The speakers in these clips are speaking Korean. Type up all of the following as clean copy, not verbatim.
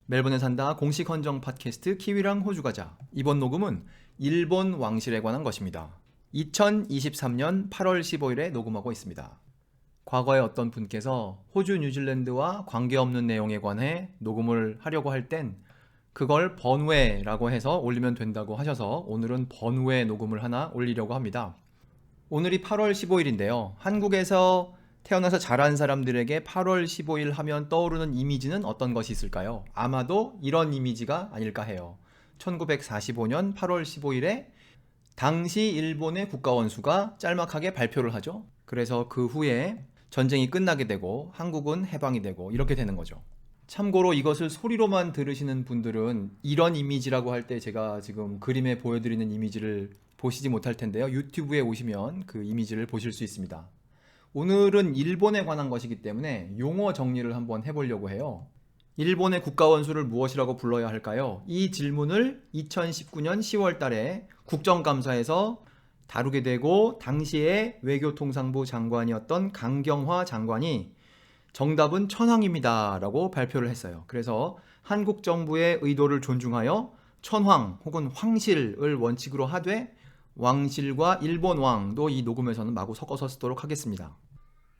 멜번에 산다 공식 헌정 팟캐스트 키위랑 호주 가자. 이번 녹음은 일본 왕실에 관한 것입니다. 2023년 8월 15일에 녹음하고 있습니다. 과거에 어떤 분께서 호주 뉴질랜드와 관계없는 내용에 관해 녹음을 하려고 할 땐 그걸 번외라고 해서 올리면 된다고 하셔서 오늘은 번외 녹음을 하나 올리려고 합니다. 오늘이 8월 15일인데요. 한국에서 태어나서 자란 사람들에게 8월 15일 하면 떠오르는 이미지는 어떤 것이 있을까요? 아마도 이런 이미지가 아닐까 해요. 1945년 8월 15일에 당시 일본의 국가원수가 짤막하게 발표를 하죠. 그래서 그 후에 전쟁이 끝나게 되고 한국은 해방이 되고 이렇게 되는 거죠. 참고로 이것을 소리로만 들으시는 분들은 이런 이미지라고 할 때 제가 지금 그림에 보여드리는 이미지를 보시지 못할 텐데요. 유튜브에 오시면 그 이미지를 보실 수 있습니다. 오늘은 일본에 관한 것이기 때문에 용어 정리를 한번 해보려고 해요. 일본의 국가원수를 무엇이라고 불러야 할까요? 이 질문을 2019년 10월 달에 국정감사에서 다루게 되고 당시에 외교통상부 장관이었던 강경화 장관이 정답은 천황입니다 라고 발표를 했어요. 그래서 한국 정부의 의도를 존중하여 천황 혹은 황실을 원칙으로 하되 왕실과 일본 왕도 이 녹음에서는 마구 섞어서 쓰도록 하겠습니다.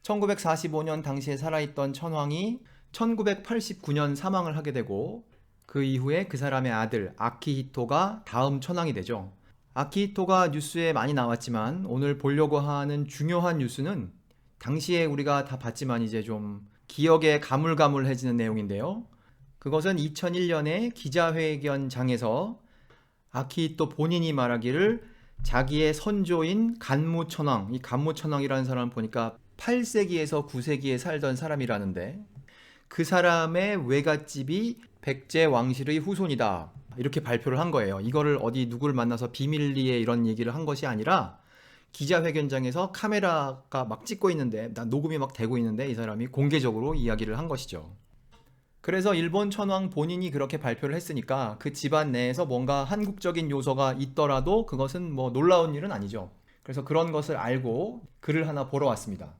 1945년 당시에 살아있던 천황이 1989년 사망을 하게 되고 그 이후에 그 사람의 아들 아키히토가 다음 천황이 되죠. 아키히토가 뉴스에 많이 나왔지만 오늘 보려고 하는 중요한 뉴스는 당시에 우리가 다 봤지만 이제 좀 기억에 가물가물해지는 내용인데요. 그것은 2001년에 기자회견장에서 아키히토 본인이 말하기를 자기의 선조인 간무천황, 이 간무천황이라는 사람을 보니까 8세기에서 9세기에 살던 사람이라는데 그 사람의 외갓집이 백제 왕실의 후손이다. 이렇게 발표를 한 거예요. 이거를 어디 누구를 만나서 비밀리에 이런 얘기를 한 것이 아니라 기자회견장에서 카메라가 막 찍고 있는데 녹음이 막 되고 있는데 이 사람이 공개적으로 이야기를 한 것이죠. 그래서 일본 천황 본인이 그렇게 발표를 했으니까 그 집안 내에서 뭔가 한국적인 요소가 있더라도 그것은 뭐 놀라운 일은 아니죠. 그래서 그런 것을 알고 글을 하나 보러 왔습니다.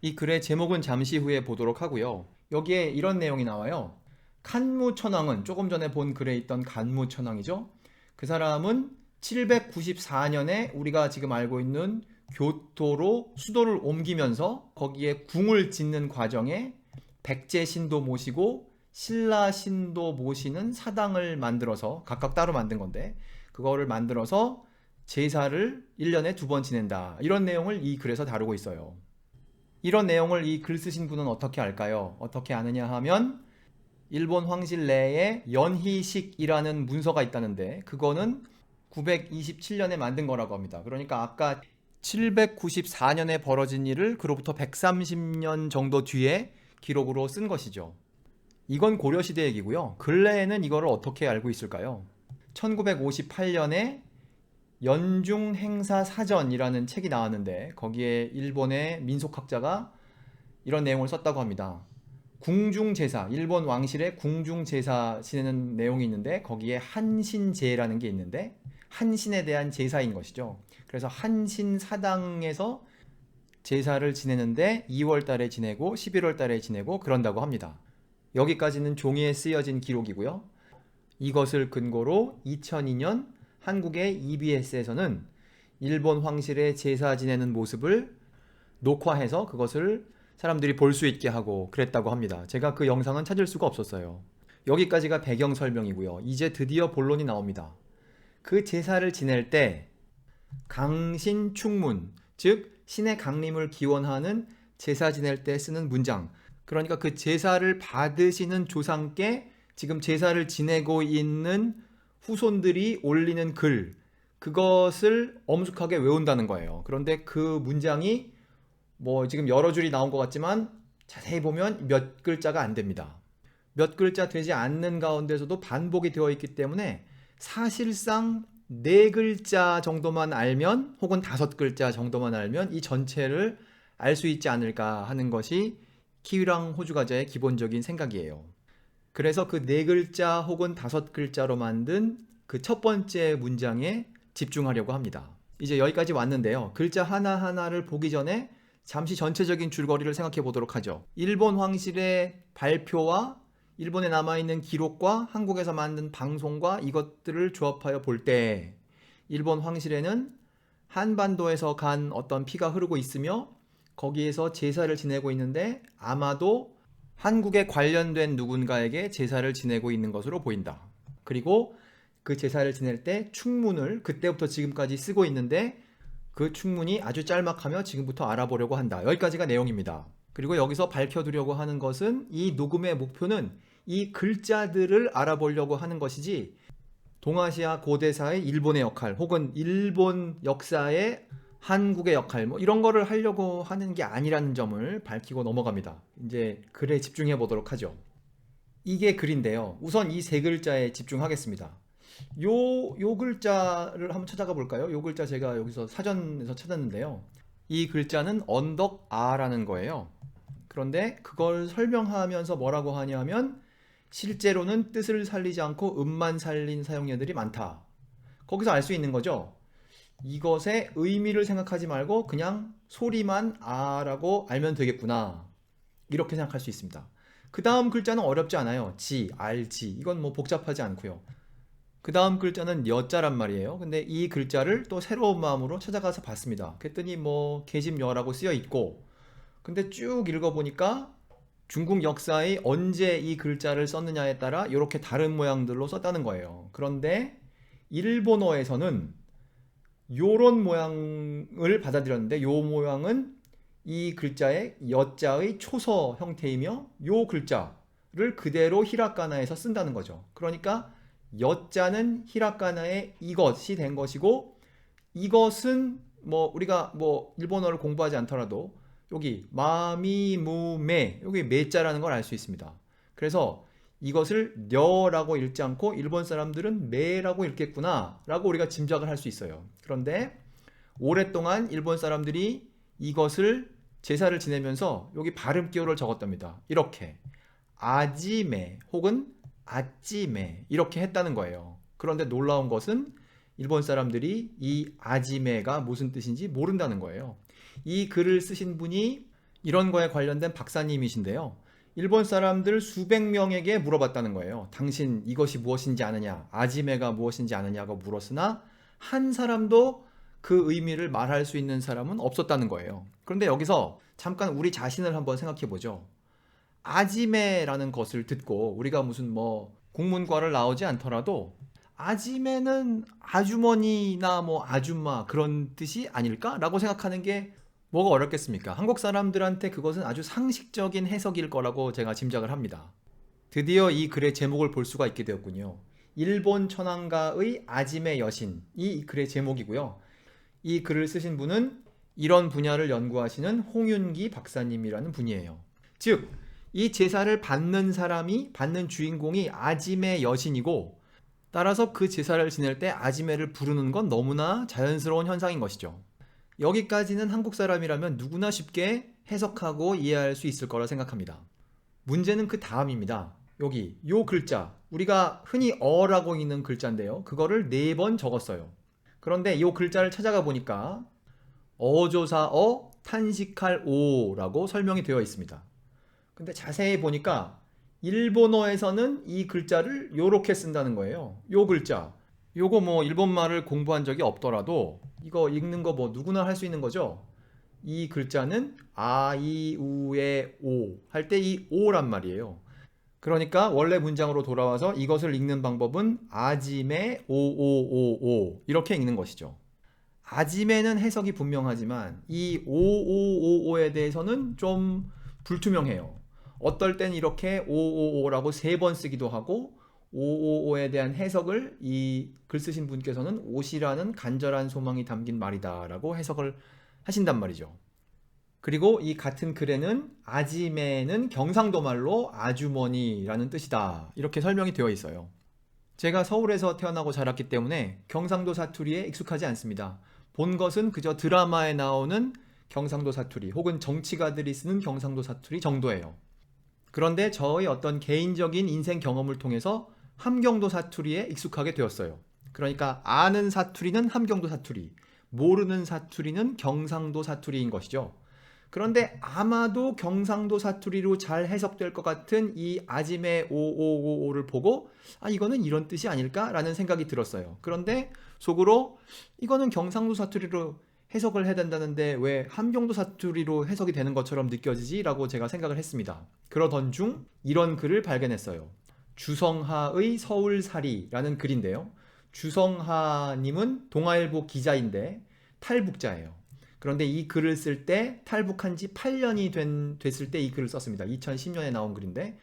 이 글의 제목은 잠시 후에 보도록 하고요. 여기에 이런 내용이 나와요. 간무천황은 조금 전에 본 글에 있던 간무천황이죠. 그 사람은 794년에 우리가 지금 알고 있는 교토로 수도를 옮기면서 거기에 궁을 짓는 과정에 백제 신도 모시고 신라 신도 모시는 사당을 만들어서 각각 따로 만든 건데 그거를 만들어서 제사를 1년에 2번 지낸다. 이런 내용을 이 글에서 다루고 있어요. 이런 내용을 이 글 쓰신 분은 어떻게 알까요? 어떻게 아느냐 하면 일본 황실 내에 연희식이라는 문서가 있다는데 그거는 927년에 만든 거라고 합니다. 그러니까 아까 794년에 벌어진 일을 그로부터 130년 정도 뒤에 기록으로 쓴 것이죠. 이건 고려시대 얘기고요. 근래에는 이거를 어떻게 알고 있을까요? 1958년에 연중행사사전이라는 책이 나왔는데 거기에 일본의 민속학자가 이런 내용을 썼다고 합니다. 궁중제사, 일본 왕실의 궁중제사 지내는 내용이 있는데 거기에 한신제라는 게 있는데 한신에 대한 제사인 것이죠. 그래서 한신사당에서 제사를 지내는데 2월 달에 지내고 11월 달에 지내고 그런다고 합니다. 여기까지는 종이에 쓰여진 기록이고요. 이것을 근거로 2002년 한국의 EBS에서는 일본 황실의 제사 지내는 모습을 녹화해서 그것을 사람들이 볼 수 있게 하고 그랬다고 합니다. 제가 그 영상은 찾을 수가 없었어요. 여기까지가 배경 설명이고요. 이제 드디어 본론이 나옵니다. 그 제사를 지낼 때 강신충문, 즉 신의 강림을 기원하는 제사 지낼 때 쓰는 문장. 그러니까 그 제사를 받으시는 조상께 지금 제사를 지내고 있는 후손들이 올리는 글, 그것을 엄숙하게 외운다는 거예요. 그런데 그 문장이 뭐 지금 여러 줄이 나온 것 같지만 자세히 보면 몇 글자가 안 됩니다. 몇 글자 되지 않는 가운데서도 반복이 되어 있기 때문에 사실상 네 글자 정도만 알면 혹은 다섯 글자 정도만 알면 이 전체를 알 수 있지 않을까 하는 것이 키위랑 호주 과자의 기본적인 생각이에요. 그래서 그 네 글자 혹은 다섯 글자로 만든 그 첫 번째 문장에 집중하려고 합니다. 이제 여기까지 왔는데요. 글자 하나하나를 보기 전에 잠시 전체적인 줄거리를 생각해 보도록 하죠. 일본 황실의 발표와 일본에 남아있는 기록과 한국에서 만든 방송과 이것들을 조합하여 볼 때 일본 황실에는 한반도에서 간 어떤 피가 흐르고 있으며 거기에서 제사를 지내고 있는데 아마도 한국에 관련된 누군가에게 제사를 지내고 있는 것으로 보인다. 그리고 그 제사를 지낼 때 축문을 그때부터 지금까지 쓰고 있는데 그 축문이 아주 짤막하며 지금부터 알아보려고 한다. 여기까지가 내용입니다. 그리고 여기서 밝혀두려고 하는 것은 이 녹음의 목표는 이 글자들을 알아보려고 하는 것이지 동아시아 고대사의 일본의 역할 혹은 일본 역사의 한국의 역할 뭐 이런 거를 하려고 하는 게 아니라는 점을 밝히고 넘어갑니다. 이제 글에 집중해 보도록 하죠. 이게 글인데요. 우선 이 세 글자에 집중하겠습니다. 요 글자를 한번 찾아가 볼까요? 요 글자 제가 여기서 사전에서 찾았는데요. 이 글자는 언덕아라는 거예요. 그런데 그걸 설명하면서 뭐라고 하냐면 실제로는 뜻을 살리지 않고 음만 살린 사용례들이 많다. 거기서 알 수 있는 거죠. 이것의 의미를 생각하지 말고 그냥 소리만 아라고 알면 되겠구나. 이렇게 생각할 수 있습니다. 그 다음 글자는 어렵지 않아요. 지, 알지. 이건 뭐 복잡하지 않고요. 그 다음 글자는 여자란 말이에요. 근데 이 글자를 또 새로운 마음으로 찾아가서 봤습니다. 그랬더니 뭐 계집여라고 쓰여 있고 근데 쭉 읽어보니까 중국 역사에 언제 이 글자를 썼느냐에 따라 이렇게 다른 모양들로 썼다는 거예요. 그런데 일본어에서는 요런 모양을 받아들였는데 요 모양은 이 글자의 여자의 초서 형태이며 요 글자를 그대로 히라가나에서 쓴다는 거죠. 그러니까 여자는 히라가나의 이것이 된 것이고 이것은 뭐 우리가 뭐 일본어를 공부하지 않더라도 여기 마미무메 여기 메자라는 걸 알 수 있습니다. 그래서 이것을 녀라고 읽지 않고 일본 사람들은 메라고 읽겠구나 라고 우리가 짐작을 할 수 있어요. 그런데 오랫동안 일본 사람들이 이것을 제사를 지내면서 여기 발음 기호를 적었답니다. 이렇게 아지메 혹은 아찌메 이렇게 했다는 거예요. 그런데 놀라운 것은 일본 사람들이 이 아지메가 무슨 뜻인지 모른다는 거예요. 이 글을 쓰신 분이 이런 거에 관련된 박사님이신데요. 일본 사람들 수백 명에게 물어봤다는 거예요. 당신 이것이 무엇인지 아느냐, 아지메가 무엇인지 아느냐고 물었으나 한 사람도 그 의미를 말할 수 있는 사람은 없었다는 거예요. 그런데 여기서 잠깐 우리 자신을 한번 생각해 보죠. 아지메라는 것을 듣고 우리가 무슨 뭐 국문과를 나오지 않더라도 아지메는 아주머니나 뭐 아줌마 그런 뜻이 아닐까라고 생각하는 게 뭐가 어렵겠습니까? 한국 사람들한테 그것은 아주 상식적인 해석일 거라고 제가 짐작을 합니다. 드디어 이 글의 제목을 볼 수가 있게 되었군요. 일본 천황가의 아지메 여신 이 글의 제목이고요. 이 글을 쓰신 분은 이런 분야를 연구하시는 홍윤기 박사님이라는 분이에요. 즉, 이 제사를 받는 사람이 받는 주인공이 아지메 여신이고 따라서 그 제사를 지낼 때 아지메를 부르는 건 너무나 자연스러운 현상인 것이죠. 여기까지는 한국 사람이라면 누구나 쉽게 해석하고 이해할 수 있을 거라 생각합니다. 문제는 그 다음입니다. 여기 요 글자 우리가 흔히 어라고 읽는 글자인데요. 그거를 4번 적었어요. 그런데 요 글자를 찾아가 보니까 어조사 어 탄식할 오라고 설명이 되어 있습니다. 근데 자세히 보니까 일본어에서는 이 글자를 요렇게 쓴다는 거예요. 요 글자. 요거 뭐 일본말을 공부한 적이 없더라도 이거 읽는 거 뭐 누구나 할 수 있는 거죠. 이 글자는 아, 이, 우에, 오 할 때 이 오란 말이에요. 그러니까 원래 문장으로 돌아와서 이것을 읽는 방법은 아지메 오오오오 이렇게 읽는 것이죠. 아지메는 해석이 분명하지만 이 오오오오에 대해서는 좀 불투명해요. 어떨 땐 이렇게 오오오라고 3번 쓰기도 하고 오오오에 대한 해석을 이 글 쓰신 분께서는 옷이라는 간절한 소망이 담긴 말이다 라고 해석을 하신단 말이죠. 그리고 이 같은 글에는 아지메는 경상도 말로 아주머니라는 뜻이다 이렇게 설명이 되어 있어요. 제가 서울에서 태어나고 자랐기 때문에 경상도 사투리에 익숙하지 않습니다. 본 것은 그저 드라마에 나오는 경상도 사투리 혹은 정치가들이 쓰는 경상도 사투리 정도예요. 그런데 저의 어떤 개인적인 인생 경험을 통해서 함경도 사투리에 익숙하게 되었어요. 그러니까 아는 사투리는 함경도 사투리, 모르는 사투리는 경상도 사투리인 것이죠. 그런데 아마도 경상도 사투리로 잘 해석될 것 같은 이 아지매 5555를 보고 이거는 이런 뜻이 아닐까라는 생각이 들었어요. 그런데 속으로 이거는 경상도 사투리로 해석을 해야 된다는데 왜 함경도 사투리로 해석이 되는 것처럼 느껴지지? 라고 제가 생각을 했습니다. 그러던 중 이런 글을 발견했어요. 주성하의 서울살이라는 글인데요. 주성하님은 동아일보 기자인데 탈북자예요. 그런데 이 글을 쓸 때 탈북한 지 8년이 됐을 때 이 글을 썼습니다. 2010년에 나온 글인데,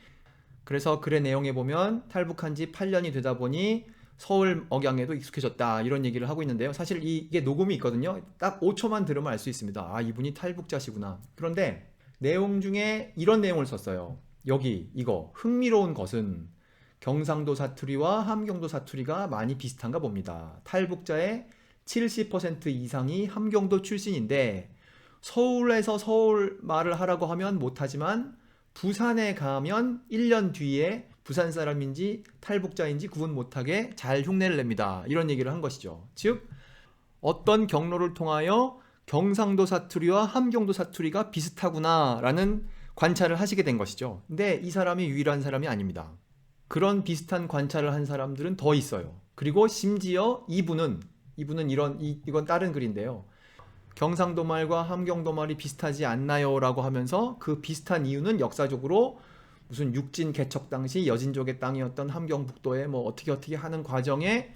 그래서 글의 내용에 보면 탈북한 지 8년이 되다 보니 서울 억양에도 익숙해졌다 이런 얘기를 하고 있는데요. 사실 이게 녹음이 있거든요. 딱 5초만 들으면 알 수 있습니다. 이분이 탈북자시구나. 그런데 내용 중에 이런 내용을 썼어요. 여기 이거 흥미로운 것은 경상도 사투리와 함경도 사투리가 많이 비슷한가 봅니다. 탈북자의 70% 이상이 함경도 출신인데 서울에서 서울 말을 하라고 하면 못하지만 부산에 가면 1년 뒤에 부산 사람인지 탈북자인지 구분 못하게 잘 흉내를 냅니다. 이런 얘기를 한 것이죠. 즉 어떤 경로를 통하여 경상도 사투리와 함경도 사투리가 비슷하구나 라는 관찰을 하시게 된 것이죠. 근데 이 사람이 유일한 사람이 아닙니다. 그런 비슷한 관찰을 한 사람들은 더 있어요. 그리고 심지어 이건 다른 글인데요. 경상도 말과 함경도 말이 비슷하지 않나요? 라고 하면서 그 비슷한 이유는 역사적으로 무슨 육진 개척 당시 여진족의 땅이었던 함경북도에 뭐 어떻게 하는 과정에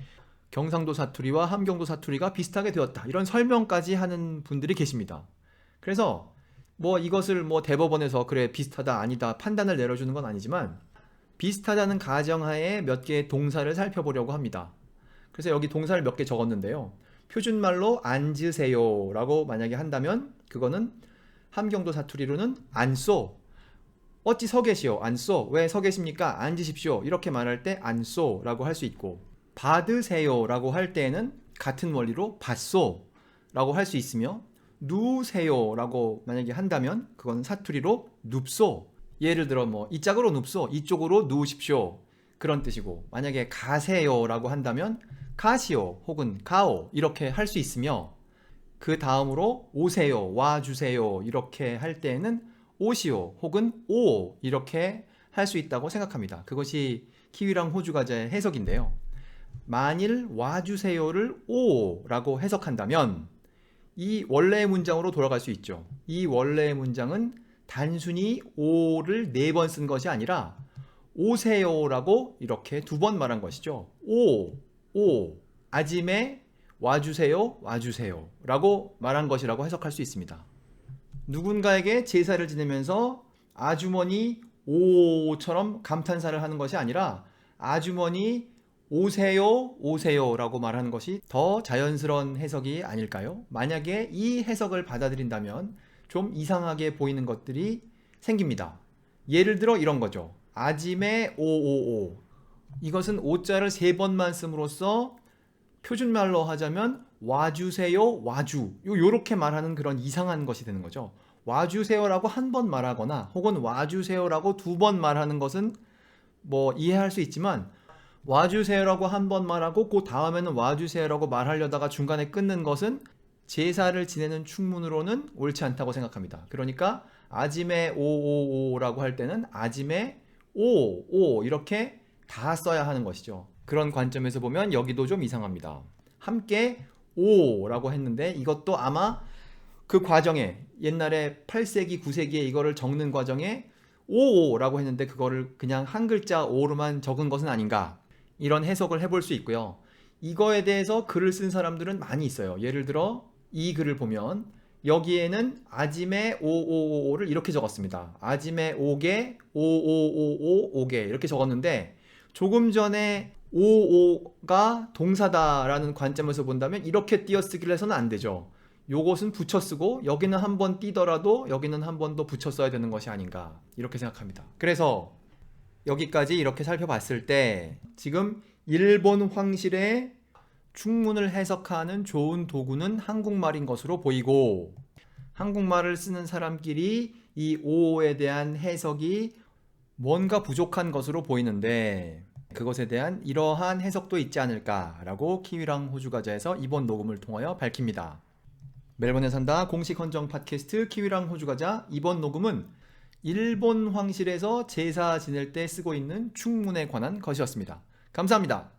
경상도 사투리와 함경도 사투리가 비슷하게 되었다. 이런 설명까지 하는 분들이 계십니다. 그래서 뭐 이것을 뭐 대법원에서 그래 비슷하다 아니다 판단을 내려주는 건 아니지만 비슷하다는 가정하에 몇 개의 동사를 살펴보려고 합니다. 그래서 여기 동사를 몇 개 적었는데요. 표준말로 앉으세요 라고 만약에 한다면 그거는 함경도 사투리로는 안쏘, 어찌 서 계시오, 안쏘, 왜 서 계십니까, 앉으십시오 이렇게 말할 때 안쏘 라고 할 수 있고, 받으세요 라고 할 때에는 같은 원리로 받쏘 라고 할 수 있으며, 누우세요 라고 만약에 한다면 그건 사투리로 눕소, 예를 들어 뭐 이 짝으로 눕소, 이쪽으로 누우십시오 그런 뜻이고, 만약에 가세요 라고 한다면 가시오 혹은 가오 이렇게 할 수 있으며, 그 다음으로 오세요, 와주세요 이렇게 할 때에는 오시오 혹은 오 이렇게 할 수 있다고 생각합니다. 그것이 키위랑 호주과자의 해석인데요. 만일 와주세요를 오라고 해석한다면 이 원래의 문장으로 돌아갈 수 있죠. 이 원래의 문장은 단순히 오를 4번 쓴 것이 아니라 오세요라고 이렇게 2번 말한 것이죠. 오, 아짐에 와주세요 라고 말한 것이라고 해석할 수 있습니다. 누군가에게 제사를 지내면서 아주머니 오처럼 감탄사를 하는 것이 아니라 아주머니 오세요 라고 말하는 것이 더 자연스러운 해석이 아닐까요? 만약에 이 해석을 받아들인다면 좀 이상하게 보이는 것들이 생깁니다. 예를 들어 이런 거죠. 아짐에 오오오, 이것은 오자를 3번만 씀으로써 표준말로 하자면 와주세요, 와주 요렇게 말하는 그런 이상한 것이 되는 거죠. 와주세요라고 한 번 말하거나 혹은 와주세요라고 2번 말하는 것은 뭐 이해할 수 있지만, 와주세요라고 한 번 말하고 그 다음에는 와주세요라고 말하려다가 중간에 끊는 것은 제사를 지내는 충문으로는 옳지 않다고 생각합니다. 그러니까 아짐에 오오오라고 할 때는 아짐에 오 이렇게 다 써야 하는 것이죠. 그런 관점에서 보면 여기도 좀 이상합니다. 함께 오라고 했는데 이것도 아마 그 과정에 옛날에 8세기 9세기에 이거를 적는 과정에 오라고 했는데 그거를 그냥 한 글자 오로만 적은 것은 아닌가, 이런 해석을 해볼 수 있고요. 이거에 대해서 글을 쓴 사람들은 많이 있어요. 예를 들어 이 글을 보면 여기에는 아짐에 오오오를 이렇게 적었습니다. 아짐에 오게 오오오오오게 이렇게 적었는데 조금 전에 오오가 동사다라는 관점에서 본다면 이렇게 띄어쓰기를 해서는 안 되죠. 요것은 붙여 쓰고 여기는 한 번 띄더라도 여기는 한 번 더 붙여 써야 되는 것이 아닌가, 이렇게 생각합니다. 그래서 여기까지 이렇게 살펴봤을 때 지금 일본 황실의 충문을 해석하는 좋은 도구는 한국말인 것으로 보이고, 한국말을 쓰는 사람끼리 이 오에 대한 해석이 뭔가 부족한 것으로 보이는데 그것에 대한 이러한 해석도 있지 않을까라고 키위랑 호주과자에서 이번 녹음을 통하여 밝힙니다. 멜번에 산다 공식 헌정 팟캐스트 키위랑 호주 가자. 이번 녹음은 일본 황실에서 제사 지낼 때 쓰고 있는 충문에 관한 것이었습니다. 감사합니다.